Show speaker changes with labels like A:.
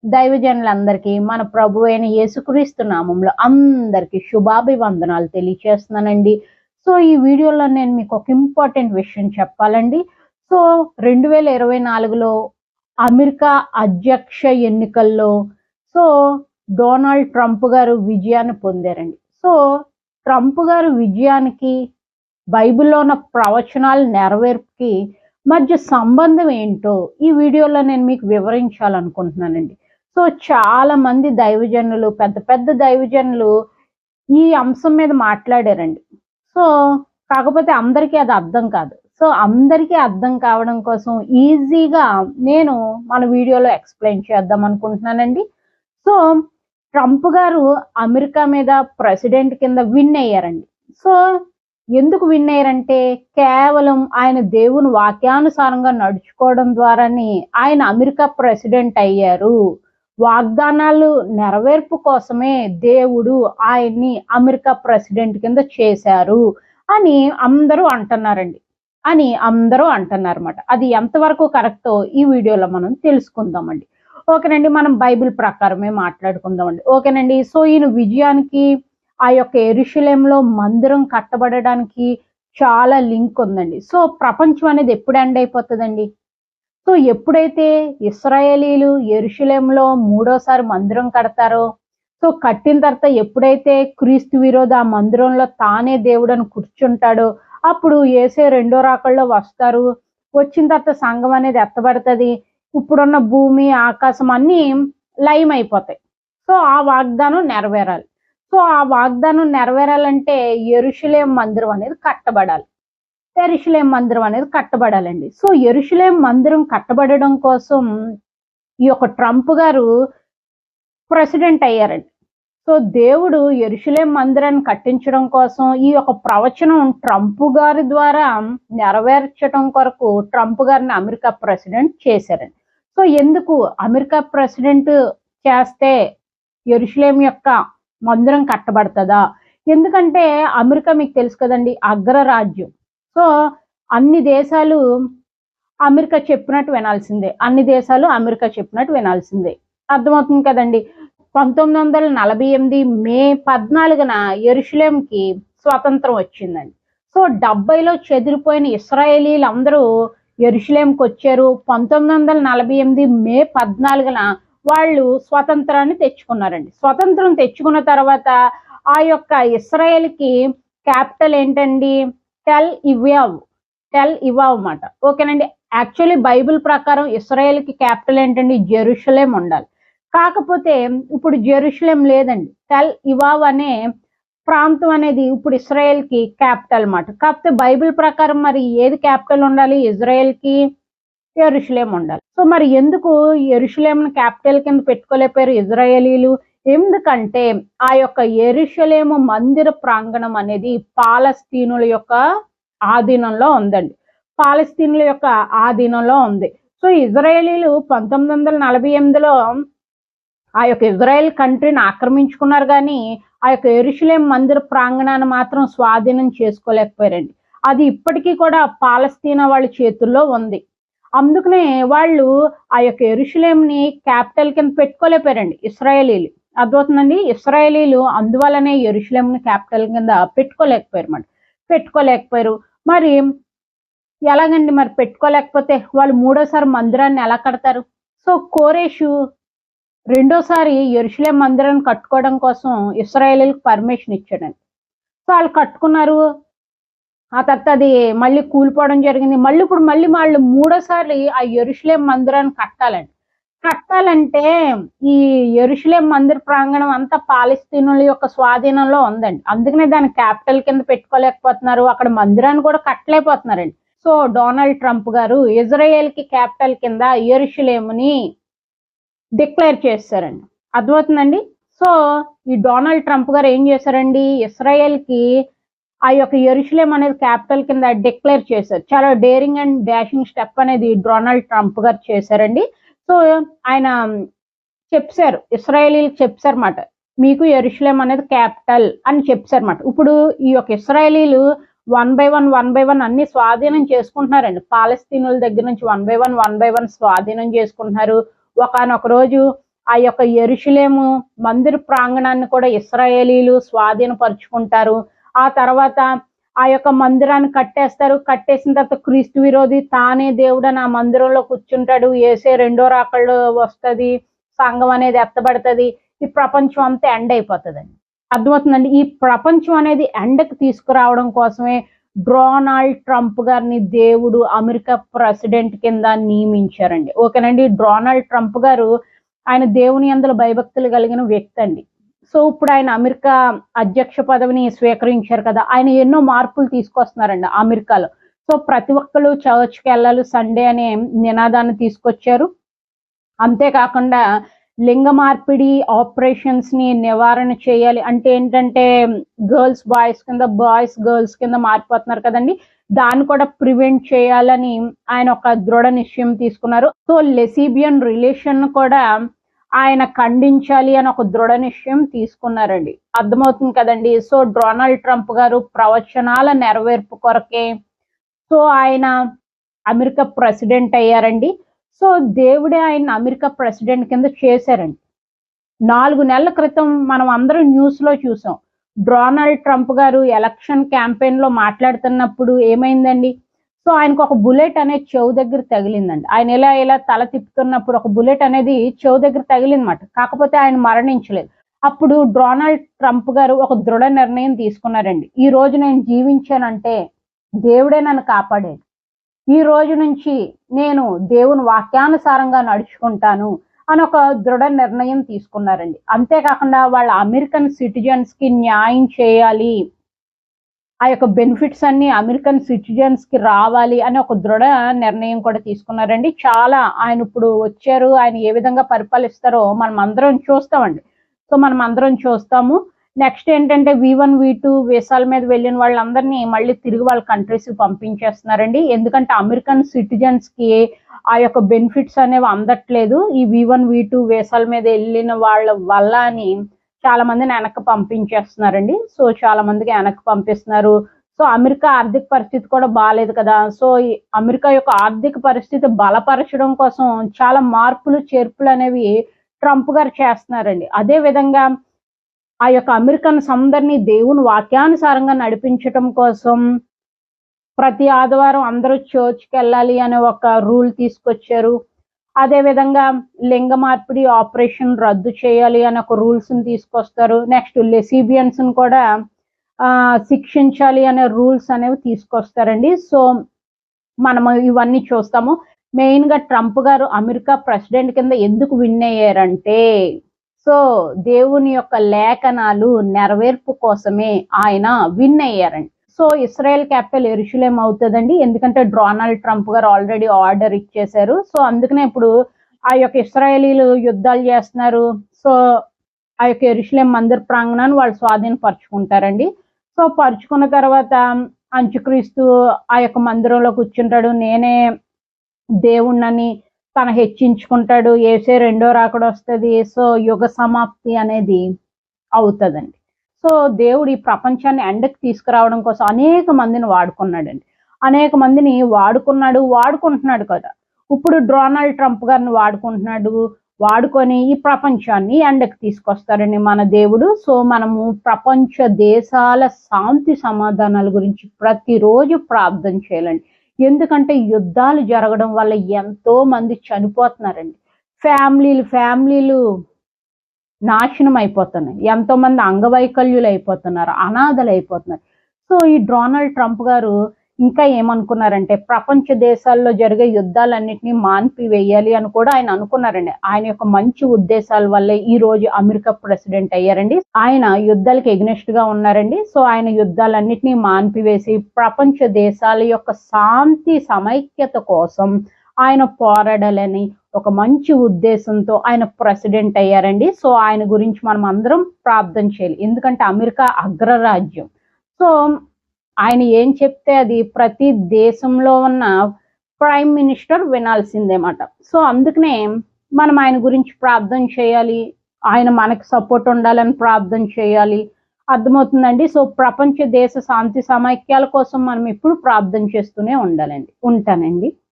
A: దైవజనులందరికీ మన ప్రభు అయిన యేసుక్రీస్తు నామంలో అందరికీ శుభాభివందనాలు తెలియచేస్తున్నానండి. సో ఈ వీడియోలో నేను మీకు ఒక ఇంపార్టెంట్ విషయం చెప్పాలండి. సో 2024లో అమెరికా అధ్యక్ష ఎన్నికల్లో సో డొనాల్డ్ ట్రంప్ గారు విజయాన్ని పొందారండి. సో ట్రంప్ గారు విజయానికి బైబిల్లో ఉన్న ప్రవచనాలు నెరవేర్పుకి మధ్య సంబంధం ఏంటో ఈ వీడియోలో నేను మీకు వివరించాలనుకుంటున్నానండి. సో చాలా మంది దైవజనులు, పెద్ద పెద్ద దైవజనులు ఈ అంశం మీద మాట్లాడారండి. సో కాకపోతే అందరికీ అది అర్థం కాదు. సో అందరికీ అర్థం కావడం కోసం ఈజీగా నేను మన వీడియోలో ఎక్స్ప్లెయిన్ చేద్దాం అనుకుంటున్నానండి. సో ట్రంప్ గారు అమెరికా మీద ప్రెసిడెంట్ కింద విన్ అయ్యారండి. సో ఎందుకు విన్ అయ్యారంటే కేవలం ఆయన దేవుని వాక్యానుసారంగా నడుచుకోవడం ద్వారానే ఆయన అమెరికా ప్రెసిడెంట్ అయ్యారు. వాగ్దానాలు నెరవేర్పు కోసమే దేవుడు ఆయన్ని అమెరికా ప్రెసిడెంట్ కింద చేశారు అని అందరూ అంటున్నారండి. అందరూ అంటున్నారన్నమాట. అది ఎంతవరకు కరెక్టో ఈ వీడియోలో మనం తెలుసుకుందామండి. ఓకేనండి, మనం బైబిల్ ప్రకారమే మాట్లాడుకుందామండి. ఓకేనండి, సో ఈయన విజయానికి ఆ యొక్క యెరూషలేంలో మందిరం కట్టబడడానికి చాలా లింక్ ఉందండి. సో ప్రపంచం అనేది ఎప్పుడు ఎండ్ అయిపోతుందండి? సో ఎప్పుడైతే ఇశ్రాయేలీలు యెరూషలేంలో మూడోసారి మందిరం కడతారో, సో కట్టిన తర్వాత ఎప్పుడైతే క్రీస్తు విరోధ ఆ మందిరంలో తానే దేవుడని కూర్చుంటాడో అప్పుడు యేసే రెండో రాకల్లో వస్తారు. వచ్చిన తర్వాత సంఘం అనేది ఎత్తబడుతుంది. ఇప్పుడున్న భూమి ఆకాశం అన్నీ లయం అయిపోతాయి. సో ఆ వాగ్దానం నెరవేరాలి. సో ఆ వాగ్దానం నెరవేరాలంటే యెరూషలేం మందిరం అనేది కట్టబడాలి. యెరూషలేం మందిరం అనేది కట్టబడాలండి. సో యెరూషలేం మందిరం కట్టబడడం కోసం ఈ యొక్క ట్రంప్ గారు ప్రెసిడెంట్ అయ్యారండి. సో దేవుడు యెరూషలేం మందిరాన్ని కట్టించడం కోసం ఈ యొక్క ప్రవచనం ట్రంప్ గారి ద్వారా నెరవేర్చడం కొరకు ట్రంప్ గారిని అమెరికా ప్రెసిడెంట్ చేశారండి. సో ఎందుకు అమెరికా ప్రెసిడెంట్ చేస్తే యెరూషలేం యొక్క మందిరం కట్టబడుతుందా? ఎందుకంటే అమెరికా మీకు తెలుసు కదండి, అగ్రరాజ్యం. సో అన్ని దేశాలు అమెరికా చెప్పినట్టు వినాల్సిందే. అన్ని దేశాలు అమెరికా చెప్పినట్టు వినాల్సిందే. అర్థమవుతుంది కదండి. 1948 మే 14న యెరూషలేంకి స్వతంత్రం వచ్చిందండి. సో 70లో చెదిరిపోయిన ఇశ్రాయేలీలు అందరూ యెరూషలేంకి వచ్చారు. 1948 మే 14న వాళ్ళు స్వతంత్రాన్ని తెచ్చుకున్నారండి. స్వతంత్రం తెచ్చుకున్న తర్వాత ఆ యొక్క ఇశ్రాయేల్కి క్యాపిటల్ ఏంటండి? టెల్ ఇవావ్ అన్నమాట. ఓకేనండి, యాక్చువల్లీ బైబిల్ ప్రకారం ఇశ్రాయేల్కి క్యాపిటల్ ఏంటండి? జెరూషలేం ఉండాలి. కాకపోతే ఇప్పుడు జెరూషలేం లేదండి. టెల్ ఇవావ్ అనే ప్రాంతం అనేది ఇప్పుడు ఇశ్రాయేల్కి క్యాపిటల్ అన్నమాట. కాకపోతే బైబిల్ ప్రకారం మరి ఏది క్యాపిటల్ ఉండాలి? ఇజ్రాయెల్కి యెరూషలేం ఉండాలి. సో మరి ఎందుకు యెరూషలేంని క్యాపిటల్ కింద పెట్టుకోలేకపోయారు ఇజ్రాయేలీలు? ఎందుకంటే ఆ యొక్క యెరూషలేము మందిర ప్రాంగణం అనేది పాలస్తీనుల యొక్క ఆధీనంలో ఉందండి. పాలస్తీనుల యొక్క ఆధీనంలో ఉంది. సో ఇజ్రాయేలీలు 1948లో ఆ యొక్క ఇజ్రాయెల్ కంట్రీని ఆక్రమించుకున్నారు, కానీ ఆ యొక్క యెరూషలేం మందిర ప్రాంగణాన్ని మాత్రం స్వాధీనం చేసుకోలేకపోయారండి. అది ఇప్పటికీ కూడా పాలస్తీనా వాళ్ళ చేతుల్లో ఉంది. అందుకనే వాళ్ళు ఆ యొక్క యెరూషలేంని క్యాపిటల్ కింద పెట్టుకోలేకపోయారండి ఇశ్రాయేలీలు. అర్థమవుతుందండి, ఇశ్రాయేలీలు అందువల్లనే యెరూషలేంని క్యాపిటల్ కింద పెట్టుకోలేకపోయారు. మరి ఎలాగండి? మరి పెట్టుకోలేకపోతే వాళ్ళు మూడోసారి మందిరాన్ని ఎలా కడతారు? సో కోరేషు రెండోసారి యెరూషలేం మందిరాన్ని కట్టుకోవడం కోసం ఇశ్రాయేలీలకు పర్మిషన్ ఇచ్చాడండి. సో వాళ్ళు కట్టుకున్నారు. ఆ తర్వాత అది మళ్ళీ కూలిపోవడం జరిగింది. ఇప్పుడు వాళ్ళు మూడోసారి ఆ యెరూషలేం మందిరాన్ని కట్టాలంటే ఈ యెరూషలేం మందిర ప్రాంగణం అంతా పాలస్తీనుల యొక్క స్వాధీనంలో ఉందండి. అందుకనే దాని క్యాపిటల్ కింద పెట్టుకోలేకపోతున్నారు. అక్కడ మందిరాన్ని కూడా కట్టలేకపోతున్నారండి. సో డొనాల్డ్ ట్రంప్ గారు ఇజ్రాయెల్కి క్యాపిటల్ కింద యెరూషలేముని డిక్లేర్ చేశారండి. అర్థమవుతుందండి. సో ఈ డొనాల్డ్ ట్రంప్ గారు ఏం చేశారండి? ఇశ్రాయెల్కి ఆ యొక్క యెరూషలేం అనేది క్యాపిటల్ కింద డిక్లేర్ చేశారు. చాలా డేరింగ్ అండ్ డాషింగ్ స్టెప్ అనేది డొనాల్డ్ ట్రంప్ గారు చేశారండి. సో ఆయన చెప్పారు, ఇశ్రాయేలీలకు చెప్పారన్నమాట, మీకు యెరూషలేం అనేది క్యాపిటల్ అని చెప్పారన్నమాట. ఇప్పుడు ఈ యొక్క ఇశ్రాయేలీలు 1 by 1 అన్ని స్వాధీనం చేసుకుంటున్నారండి. పాలస్తీనుల దగ్గర నుంచి 1 by 1 స్వాధీనం చేసుకుంటున్నారు. ఒకానొక రోజు ఆ యొక్క యెరూషలేము మందిర ప్రాంగణాన్ని కూడా ఇశ్రాయేలీలు స్వాధీనపరుచుకుంటారు. ఆ తర్వాత ఆ యొక్క మందిరాన్ని కట్టేస్తారు. కట్టేసిన తర్వాత క్రీస్తు విరోధి తానే దేవుడని ఆ మందిరంలో కూర్చుంటాడు. యేసే రెండో రాకళ్ళు వస్తది. సంఘం అనేది ఎత్తబడతది. ఈ ప్రపంచం అంతా ఎండ్ అయిపోతదండి. అర్థమవుతుందండి. ఈ ప్రపంచం అనేది ఎండ్‌కి తీసుకురావడం కోసమే డొనాల్డ్ ట్రంప్ గారిని దేవుడు అమెరికా ప్రెసిడెంట్ కింద నియమించారండి. ఓకేనండి. డొనాల్డ్ ట్రంప్ గారు ఆయన దేవుని యందు భయభక్తులు కలిగిన వ్యక్తి అండి. సో ఇప్పుడు ఆయన అమెరికా అధ్యక్ష పదవిని స్వీకరించారు కదా! ఆయన ఎన్నో మార్పులు తీసుకొస్తున్నారండి అమెరికాలో. సో ప్రతి ఒక్కళ్ళు చర్చ్‌కి వెళ్ళాలి సండే అనే నినాదాన్ని తీసుకొచ్చారు. అంతేకాకుండా లింగ మార్పిడి ఆపరేషన్స్ ని నివారణ చేయాలి. అంటే ఏంటంటే గర్ల్స్ బాయ్స్ కింద, బాయ్స్ గర్ల్స్ కింద మారిపోతున్నారు కదండి. దాన్ని కూడా ప్రివెంట్ చేయాలని ఆయన ఒక దృఢ నిశ్చయం తీసుకున్నారు. సో లెసిబియన్ రిలేషన్ కూడా ఆయన ఖండించాలి అని ఒక దృఢ నిశ్చయం తీసుకున్నారండి. అర్థమవుతుంది కదండి. సో డొనాల్డ్ ట్రంప్ గారు ప్రవచనాల నెరవేర్పు కొరకే సో ఆయన అమెరికా ప్రెసిడెంట్ అయ్యారండి. సో దేవుడే ఆయన అమెరికా ప్రెసిడెంట్ కింద చేశారండి. 4 నెలల క్రితం మనం అందరం న్యూస్‌లో చూసాం. డొనాల్డ్ ట్రంప్ గారు ఎలక్షన్ క్యాంపెయిన్‌లో మాట్లాడుతున్నప్పుడు ఏమైందండి? సో ఆయనకు ఒక బుల్లెట్ అనేది చెవు దగ్గర తగిలిందండి. ఆయన ఇలా తల తిప్పుతున్నప్పుడు ఒక బుల్లెట్ అనేది చెవు దగ్గర తగిలిందన్నమాట. కాకపోతే ఆయన మరణించలేదు. అప్పుడు డొనాల్డ్ ట్రంప్ గారు ఒక దృఢ నిర్ణయం తీసుకున్నారండి. ఈ రోజు నేను జీవించానంటే దేవుడే నన్ను కాపాడాడు. ఈ రోజు నుంచి నేను దేవుని వాక్యానుసారంగా నడుచుకుంటాను అని ఒక దృఢ నిర్ణయం తీసుకున్నారండి. అంతేకాకుండా వాళ్ళ అమెరికన్ సిటిజన్స్ కి న్యాయం చేయాలి. ఆ యొక్క బెనిఫిట్స్ అన్ని అమెరికన్ సిటిజన్స్ కి రావాలి అని ఒక దృఢ నిర్ణయం కూడా తీసుకున్నారండి. చాలా ఆయన ఇప్పుడు వచ్చారు. ఆయన ఏ విధంగా పరిపాలిస్తారో మనం అందరం చూస్తామండి. సో మనం అందరం చూస్తాము. నెక్స్ట్ ఏంటంటే V1, V2 వీసాల మీద వెళ్ళిన వాళ్ళందరినీ మళ్ళీ తిరిగి వాళ్ళ కంట్రీస్‌కి పంపించేస్తున్నారండి. ఎందుకంటే అమెరికన్ సిటిజన్స్ కి ఆ యొక్క బెనిఫిట్స్ అనేవి అందట్లేదు. ఈ V1, V2 వీసాల మీద వెళ్ళిన వాళ్ళ వల్ల అని చాలా మందిని వెనక్కి పంపించేస్తున్నారండి. సో చాలా మందికి వెనక్కి పంపిస్తున్నారు. సో అమెరికా ఆర్థిక పరిస్థితి కూడా బాలేదు కదా! సో ఈ అమెరికా యొక్క ఆర్థిక పరిస్థితి బలపరచడం కోసం చాలా మార్పులు, చేర్పులు అనేవి ట్రంప్ గారు చేస్తున్నారండి. అదే విధంగా ఆ యొక్క అమెరికన్స్ అందరినీ దేవుని వాక్యానుసారంగా నడిపించటం కోసం ప్రతి ఆదివారం అందరూ చర్చ్‌కి వెళ్ళాలి అనే ఒక రూల్ తీసుకొచ్చారు. అదే విధంగా లింగ మార్పిడి ఆపరేషన్ రద్దు చేయాలి అని ఒక రూల్స్‌ని తీసుకొస్తారు. నెక్స్ట్ లెసిబియన్స్‌ని కూడా శిక్షించాలి అనే రూల్స్ అనేవి తీసుకొస్తారండి. సో మనము ఇవన్నీ చూస్తాము. మెయిన్‌గా ట్రంప్ గారు అమెరికా ప్రెసిడెంట్ కింద ఎందుకు విన్ అయ్యారంటే సో దేవుని యొక్క లేఖనాలు నెరవేర్పు కోసమే ఆయన విన్ అయ్యారండి. సో ఇశ్రాయెల్ క్యాపిటల్ యెరూషలేం అవుతదండి. ఎందుకంటే డొనాల్డ్ ట్రంప్ గారు ఆల్రెడీ ఆర్డర్ ఇచ్చేశారు. సో అందుకనే ఇప్పుడు ఆ యొక్క ఇశ్రాయేలీలు యుద్ధాలు చేస్తున్నారు. సో ఆ యొక్క యెరూషలేం మందిర ప్రాంగణాన్ని వాళ్ళు స్వాధీనపరుచుకుంటారండి. సో పరుచుకున్న తర్వాత అంచుక్రీస్తు ఆ యొక్క మందిరంలో కూర్చుంటాడు. నేనే దేవుణ్ణని తను హెచ్చించుకుంటాడు. యేసే రెండో రాకడ వస్తది. సో యుగ సమాప్తి అనేది అవుతదండి. సో దేవుడు ఈ ప్రపంచాన్ని ఎండకి తీసుకురావడం కోసం అనేక మందిని వాడుకున్నాడండి. అనేక మందిని వాడుకుంటున్నాడు కదా! ఇప్పుడు డొనాల్డ్ ట్రంప్ గారిని వాడుకొని ఈ ప్రపంచాన్ని ఎండకి తీసుకొస్తారండి మన దేవుడు. సో మనము ప్రపంచ దేశాల శాంతి సమాధానాల గురించి ప్రతిరోజు ప్రార్థన చేయాలండి. ఎందుకంటే యుద్ధాలు జరగడం వల్ల ఎంతో మంది చనిపోతున్నారండి. ఫ్యామిలీలు నాశనం అయిపోతున్నాయి. ఎంతో మంది అంగవైకల్యులు అయిపోతున్నారు, అనాథలు అయిపోతున్నారు. సో ఈ డొనాల్డ్ ట్రంప్ గారు ఇంకా ఏమనుకున్నారంటే ప్రపంచ దేశాల్లో జరిగే యుద్ధాలన్నిటినీ మాన్పివేయాలి అని కూడా ఆయన అనుకున్నారండి. ఆయన యొక్క మంచి ఉద్దేశాల వల్లే ఈ రోజు అమెరికా ప్రెసిడెంట్ అయ్యారండి. ఆయన యుద్ధాలకు ఎగ్నెస్ట్ గా ఉన్నారండి. సో ఆయన యుద్ధాలన్నిటినీ మాన్పివేసి ప్రపంచ దేశాల యొక్క శాంతి సమైక్యత కోసం ఆయన పోరాడాలని ఒక మంచి ఉద్దేశంతో ఆయన ప్రెసిడెంట్ అయ్యారండి. సో ఆయన గురించి మనం అందరం ప్రార్థన చేయాలి. ఎందుకంటే అమెరికా అగ్రరాజ్యం. సో ఆయన ఏం చెప్తే అది ప్రతి దేశంలో ఉన్న ప్రైమ్ మినిస్టర్ వినాల్సిందేమాట. సో అందుకనే మనం ఆయన గురించి ప్రార్థన చేయాలి. ఆయన మనకి సపోర్ట్ ఉండాలని ప్రార్థన చేయాలి. అర్థమవుతుందండి. సో ప్రపంచ దేశ శాంతి సమైక్యాల కోసం మనం ఎప్పుడు ప్రార్థన చేస్తూనే ఉంటానండి.